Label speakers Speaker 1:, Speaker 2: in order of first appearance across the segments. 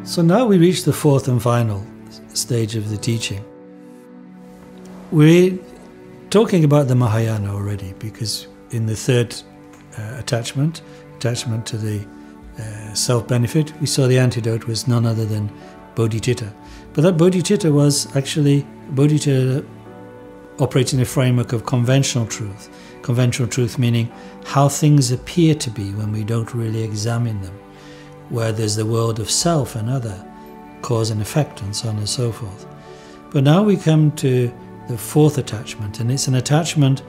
Speaker 1: So now we reach the fourth and final stage of the teaching. We're talking about the Mahayana already, because in the third attachment to the self-benefit, we saw the antidote was none other than bodhicitta. But that bodhicitta was actually bodhicitta operating in a framework of conventional truth. Conventional truth meaning how things appear to be when we don't really examine them, where there's the world of self and other, cause and effect, and so on and so forth. But now we come to the fourth attachment, and it's an attachment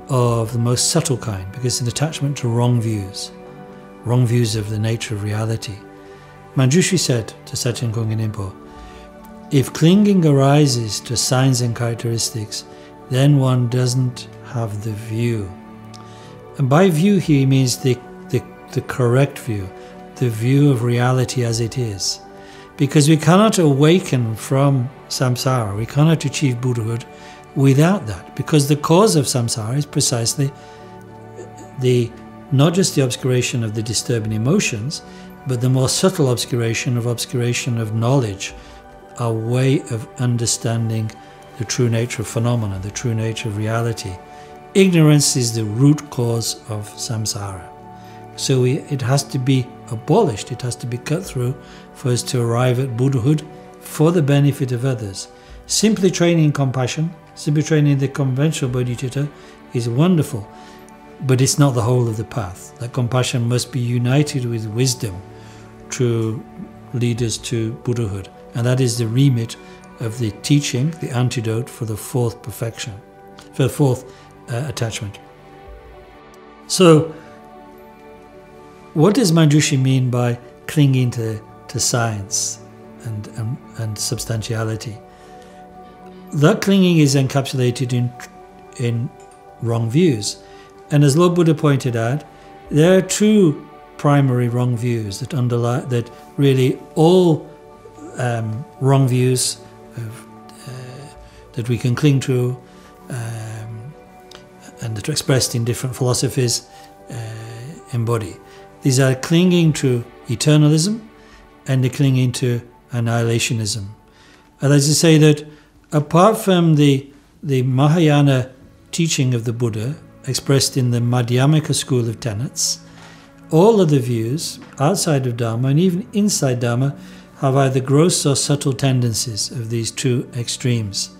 Speaker 1: of the most subtle kind, because it's an attachment to wrong views of the nature of reality. Manjushri said to Sachen Kongin Rinpo, if clinging arises to signs and characteristics, then one doesn't have the view. And by view he means the correct view, the view of reality as it is. Because we cannot awaken from samsara, we cannot achieve Buddhahood without that, because the cause of samsara is precisely not just the obscuration of the disturbing emotions, but the more subtle obscuration of knowledge, our way of understanding the true nature of phenomena, the true nature of reality. Ignorance is the root cause of samsara. So it has to be abolished, it has to be cut through for us to arrive at Buddhahood for the benefit of others. Simply training compassion, simply training the conventional bodhicitta is wonderful, but it's not the whole of the path. That compassion must be united with wisdom to lead us to Buddhahood. And that is the remit of the teaching, the antidote for the fourth perfection, for the fourth attachment. So, what does Manjushri mean by clinging to science and substantiality? That clinging is encapsulated in wrong views. And as Lord Buddha pointed out, there are two primary wrong views that really all wrong views that we can cling to and that are expressed in different philosophies embody. These are clinging to eternalism and the clinging to annihilationism. And as I say that apart from the Mahayana teaching of the Buddha expressed in the Madhyamaka school of tenets, all of the views outside of Dharma and even inside Dharma have either gross or subtle tendencies of these two extremes.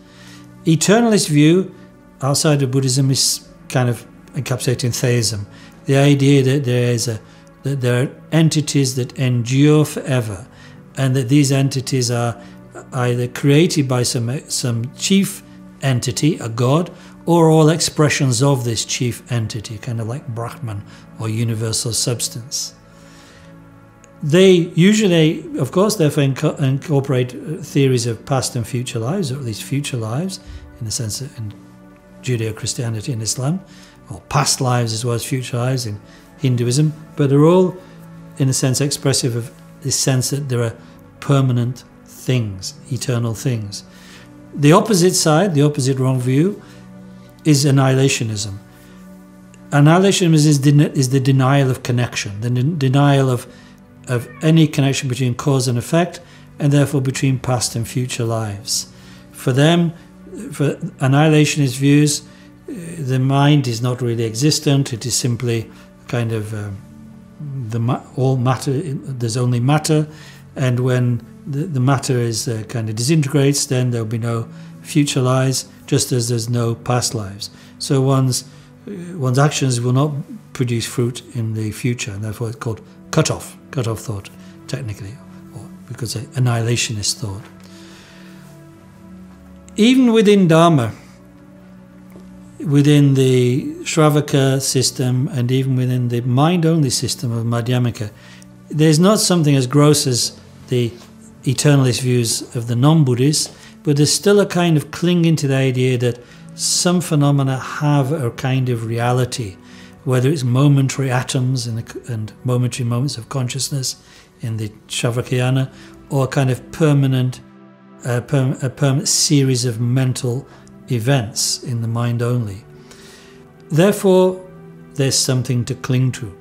Speaker 1: Eternalist view outside of Buddhism is kind of encapsulating theism, the idea that there are entities that endure forever, and that these entities are either created by some chief entity, a god, or all expressions of this chief entity, kind of like Brahman or universal substance. They usually, of course, therefore incorporate theories of past and future lives, or at least future lives, in the sense that in Judeo-Christianity and Islam, or past lives as well as future lives in Hinduism, but they're all, in a sense, expressive of this sense that there are permanent things, eternal things. The opposite side, the opposite wrong view, is annihilationism. Annihilationism is the denial of connection, the denial of any connection between cause and effect, and therefore between past and future lives. For them, for annihilationist views, the mind is not really existent. It is simply kind of all matter. There's only matter, and when the matter is kind of disintegrates, then there'll be no future lives, just as there's no past lives. So one's actions will not produce fruit in the future, and therefore it's called cut-off thought, technically, or because annihilationist thought. Even within Dharma, within the Shravaka system, and even within the mind-only system of Madhyamaka, there's not something as gross as the eternalist views of the non-Buddhists, but there's still a kind of clinging to the idea that some phenomena have a kind of reality, whether it's momentary atoms and momentary moments of consciousness in the Shravakayana, or a kind of permanent series of mental events in the mind only. Therefore, there's something to cling to.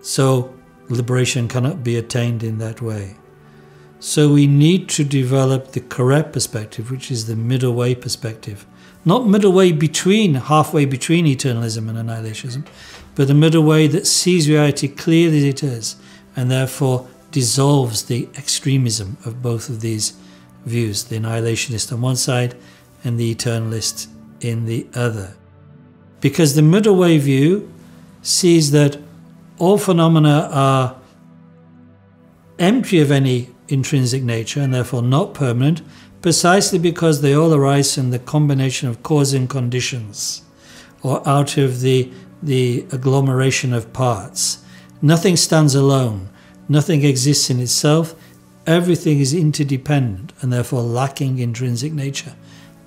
Speaker 1: So, liberation cannot be attained in that way. So we need to develop the correct perspective, which is the middle way perspective. Not middle way between, halfway between eternalism and annihilationism, but the middle way that sees reality clearly as it is, and therefore dissolves the extremism of both of these views, the annihilationist on one side and the eternalist in the other. Because the middle way view sees that all phenomena are empty of any intrinsic nature and therefore not permanent, precisely because they all arise from the combination of cause and conditions, or out of the agglomeration of parts. Nothing stands alone, nothing exists in itself, everything is interdependent and therefore lacking intrinsic nature,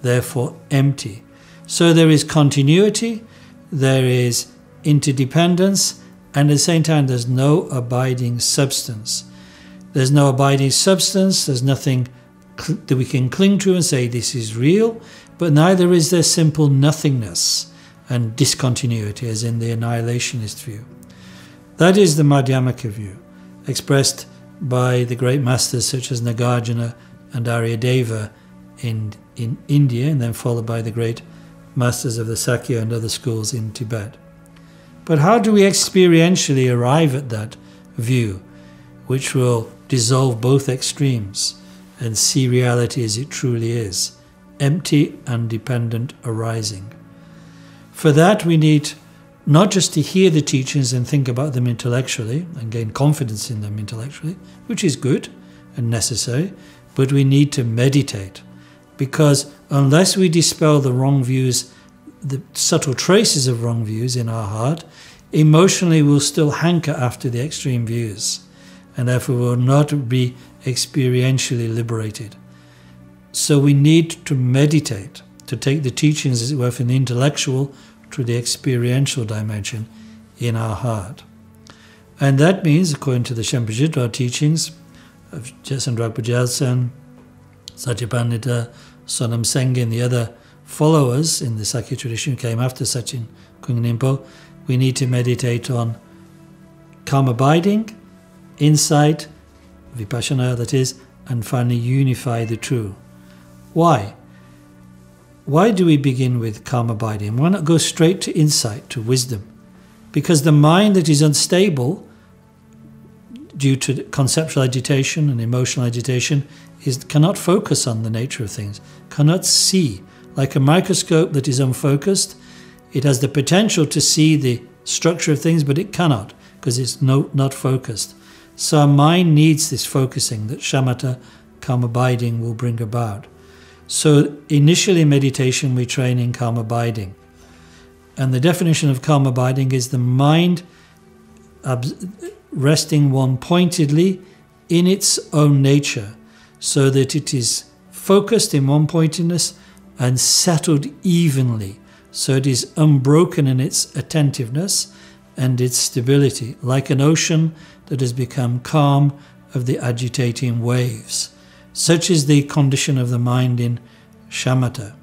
Speaker 1: therefore empty. So there is continuity, there is interdependence, and at the same time there's no abiding substance. There's no abiding substance, there's nothing that we can cling to and say this is real, but neither is there simple nothingness and discontinuity as in the annihilationist view. That is the Madhyamaka view, expressed by the great masters such as Nagarjuna and Aryadeva in India, and then followed by the great masters of the Sakya and other schools in Tibet. But how do we experientially arrive at that view, which will dissolve both extremes and see reality as it truly is, empty and dependent arising? For that we need not just to hear the teachings and think about them intellectually and gain confidence in them intellectually, which is good and necessary, but we need to meditate. Because unless we dispel the wrong views, the subtle traces of wrong views in our heart, emotionally we'll still hanker after the extreme views, and therefore will not be experientially liberated. So we need to meditate, to take the teachings, as it were, from the intellectual to the experiential dimension in our heart. And that means, according to the Shenpa teachings of Jetsundragpa Gyaltsen, Satyapandita, Sonam Sengye and the other followers in the Sakya tradition who came after Sachin Kungnimpo, we need to meditate on calm abiding, insight, vipassana that is, and finally unify the true. Why? Why do we begin with calm abiding? Why not go straight to insight, to wisdom? Because the mind that is unstable due to conceptual agitation and emotional agitation cannot focus on the nature of things, cannot see. Like a microscope that is unfocused, it has the potential to see the structure of things, but it cannot because it's not focused. So our mind needs this focusing that shamatha, calm abiding, will bring about. So initially in meditation we train in calm abiding. And the definition of calm abiding is the mind resting one-pointedly in its own nature, so that it is focused in one-pointedness and settled evenly, so it is unbroken in its attentiveness and its stability, like an ocean that has become calm of the agitating waves. Such is the condition of the mind in shamatha.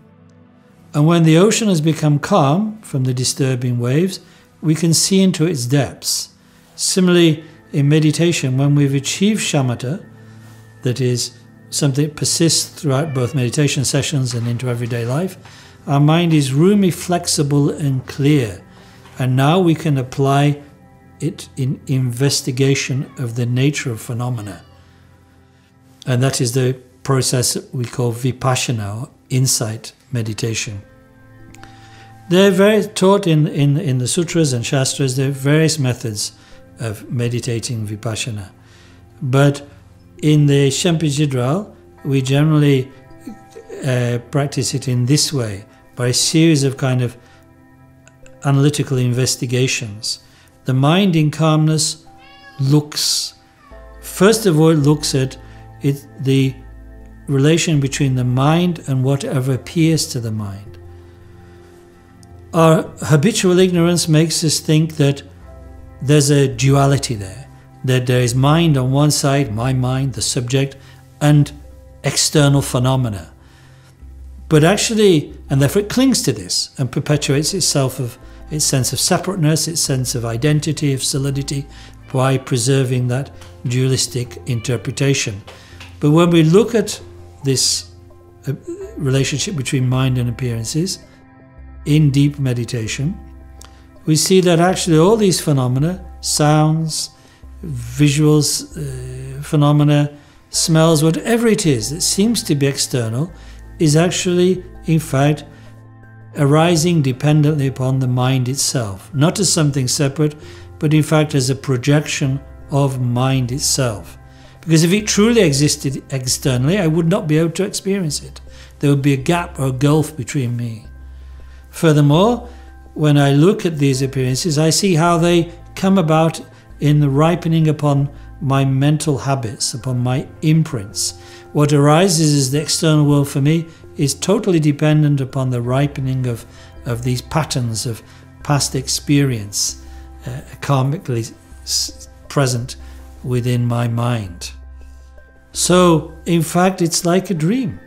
Speaker 1: And when the ocean has become calm from the disturbing waves, we can see into its depths. Similarly, in meditation, when we've achieved shamatha, that is, something that persists throughout both meditation sessions and into everyday life, our mind is roomy, flexible and clear. And now we can apply it in investigation of the nature of phenomena. And that is the process we call vipassana, or insight meditation. They're taught in the sutras and shastras. There are various methods of meditating vipassana. But in the Shenpa, we generally practice it in this way, by a series of kind of analytical investigations. The mind in calmness looks, first of all, it looks at the relation between the mind and whatever appears to the mind. Our habitual ignorance makes us think that there's a duality there, that there is mind on one side, my mind, the subject, and external phenomena. But actually, and therefore it clings to this and perpetuates itself of its sense of separateness, its sense of identity, of solidity, by preserving that dualistic interpretation. But when we look at this relationship between mind and appearances in deep meditation, we see that actually all these phenomena, sounds, visuals, phenomena, smells, whatever it is that seems to be external, is actually, in fact, arising dependently upon the mind itself, not as something separate, but in fact as a projection of mind itself. Because if it truly existed externally, I would not be able to experience it. There would be a gap or a gulf between me. Furthermore, when I look at these appearances, I see how they come about in the ripening upon my mental habits, upon my imprints. What arises as the external world for me is totally dependent upon the ripening of these patterns of past experience, karmically present within my mind. So, in fact, it's like a dream.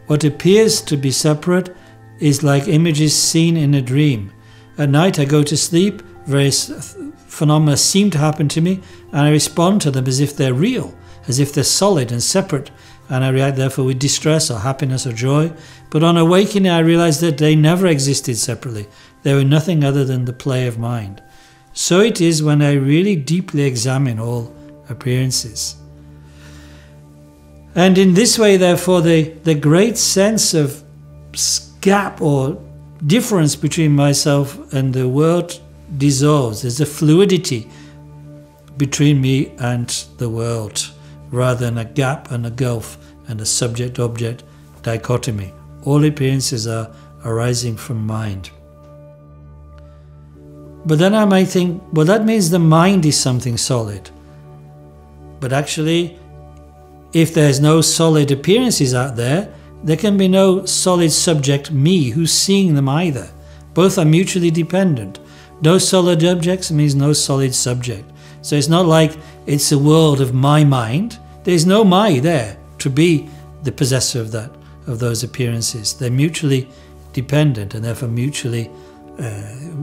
Speaker 1: What appears to be separate is like images seen in a dream. At night I go to sleep, various phenomena seem to happen to me, and I respond to them as if they're real, as if they're solid and separate, and I react therefore with distress or happiness or joy. But on awakening I realize that they never existed separately. They were nothing other than the play of mind. So it is when I really deeply examine all appearances. And in this way, therefore, the great sense of gap or difference between myself and the world dissolves. There's a fluidity between me and the world, rather than a gap and a gulf and a subject-object dichotomy. All appearances are arising from mind. But then I might think, well, that means the mind is something solid. But actually, if there's no solid appearances out there, there can be no solid subject, me, who's seeing them either. Both are mutually dependent. No solid objects means no solid subject. So it's not like it's a world of my mind. There's no my there to be the possessor of those appearances. They're mutually dependent and therefore mutually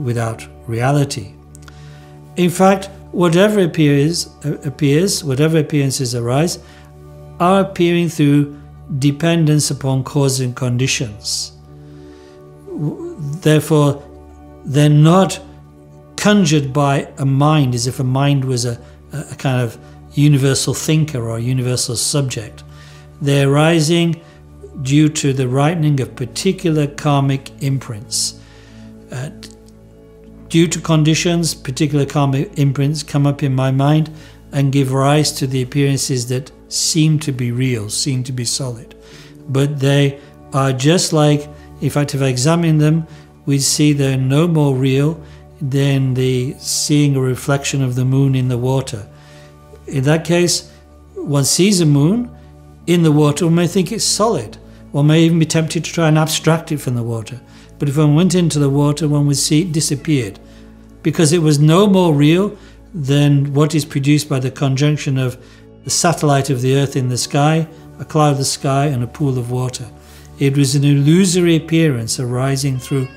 Speaker 1: without reality. In fact, whatever appears, whatever appearances arise, are appearing through dependence upon cause and conditions. Therefore, they're not conjured by a mind as if a mind was a kind of universal thinker or a universal subject. They're arising due to the ripening of particular karmic imprints. Due to conditions, particular karmic imprints come up in my mind and give rise to the appearances that seem to be real, seem to be solid. But they are just like, in fact, if I examine them, we see they're no more real than the seeing a reflection of the moon in the water. In that case, one sees a moon in the water, one may think it's solid. One may even be tempted to try and abstract it from the water. But if one went into the water, one would see it disappeared, because it was no more real than what is produced by the conjunction of the satellite of the earth in the sky, a cloud of the sky, and a pool of water. It was an illusory appearance arising through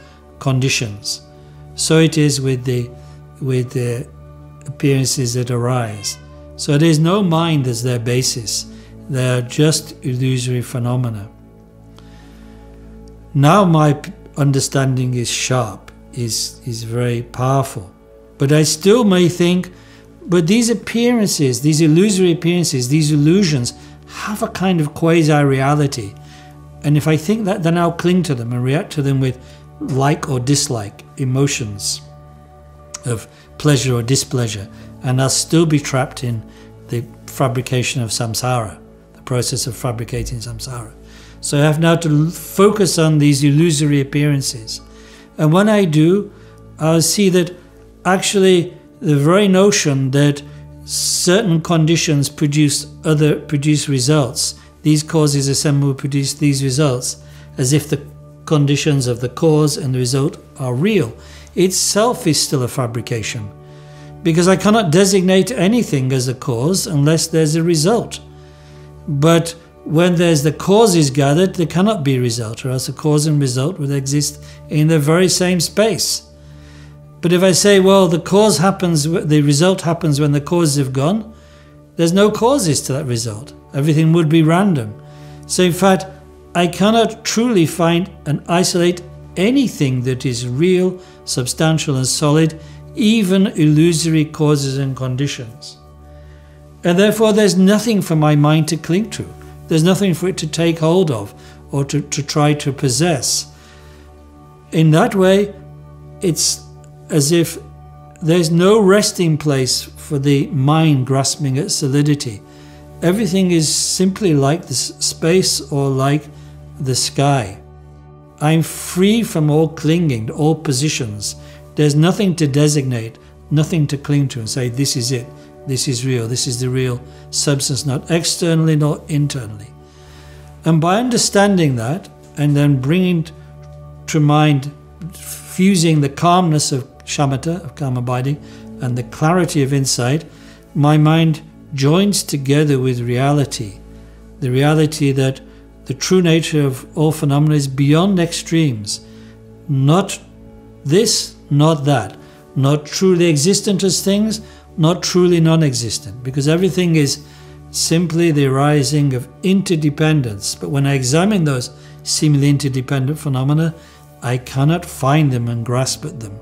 Speaker 1: conditions. So it is with the appearances that arise. So there is no mind as their basis. They are just illusory phenomena. Now my understanding is sharp, is very powerful. But I still may think, but these appearances, these illusory appearances, these illusions have a kind of quasi-reality. And if I think that, then I'll cling to them and react to them with like or dislike emotions of pleasure or displeasure. And I'll still be trapped in the fabrication of samsara, the process of fabricating samsara. So I have now to focus on these illusory appearances. And when I do, I'll see that actually the very notion that certain conditions produce results, these causes assemble produce these results, as if the conditions of the cause and the result are real, itself is still a fabrication. Because I cannot designate anything as a cause unless there's a result. But when there's the causes gathered, there cannot be a result, or else the cause and result would exist in the very same space. But if I say, well, the cause happens, the result happens when the causes have gone, there's no causes to that result. Everything would be random. So in fact, I cannot truly find and isolate anything that is real, substantial and solid, even illusory causes and conditions. And therefore there's nothing for my mind to cling to. There's nothing for it to take hold of or to try to possess. In that way, it's as if there's no resting place for the mind grasping at solidity. Everything is simply like the space or like the sky. I'm free from all clinging, all positions. There's nothing to designate, nothing to cling to and say, this is it, this is real, this is the real substance, not externally nor internally. And by understanding that, and then bringing to mind, fusing the calmness of shamatha, of calm abiding, and the clarity of insight, my mind joins together with reality. The reality that the true nature of all phenomena is beyond extremes. Not this, not that. Not truly existent as things, not truly non-existent. Because everything is simply the arising of interdependence. But when I examine those seemingly interdependent phenomena, I cannot find them and grasp at them.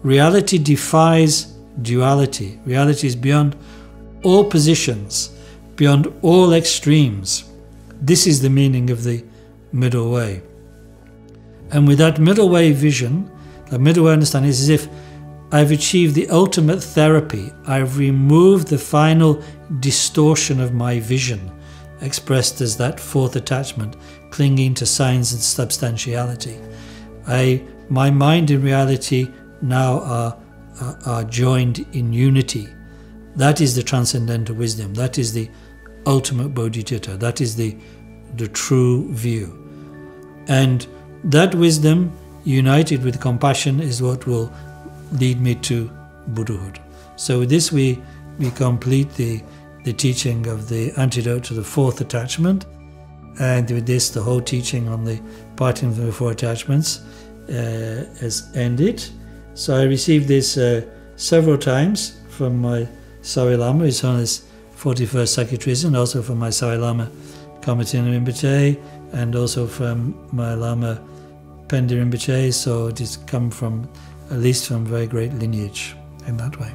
Speaker 1: Reality defies duality. Reality is beyond all positions, beyond all extremes. This is the meaning of the middle way. And with that middle way vision, that middle way understanding, is as if I've achieved the ultimate therapy. I've removed the final distortion of my vision, expressed as that fourth attachment, clinging to signs and substantiality. My mind and reality now are joined in unity. That is the transcendental wisdom. That is the ultimate bodhicitta. That is the true view. And that wisdom, united with compassion, is what will lead me to Buddhahood. So with this we complete the teaching of the antidote to the fourth attachment. And with this, the whole teaching on the parting from the four attachments has ended. So I received this several times from my Sawai Lama, His Holiness 41st Secretaries, and also from my Sawai Lama Kamatina Rinpoche, and also from my Lama Pendi Rinpoche. So it has come from, at least from very great lineage in that way.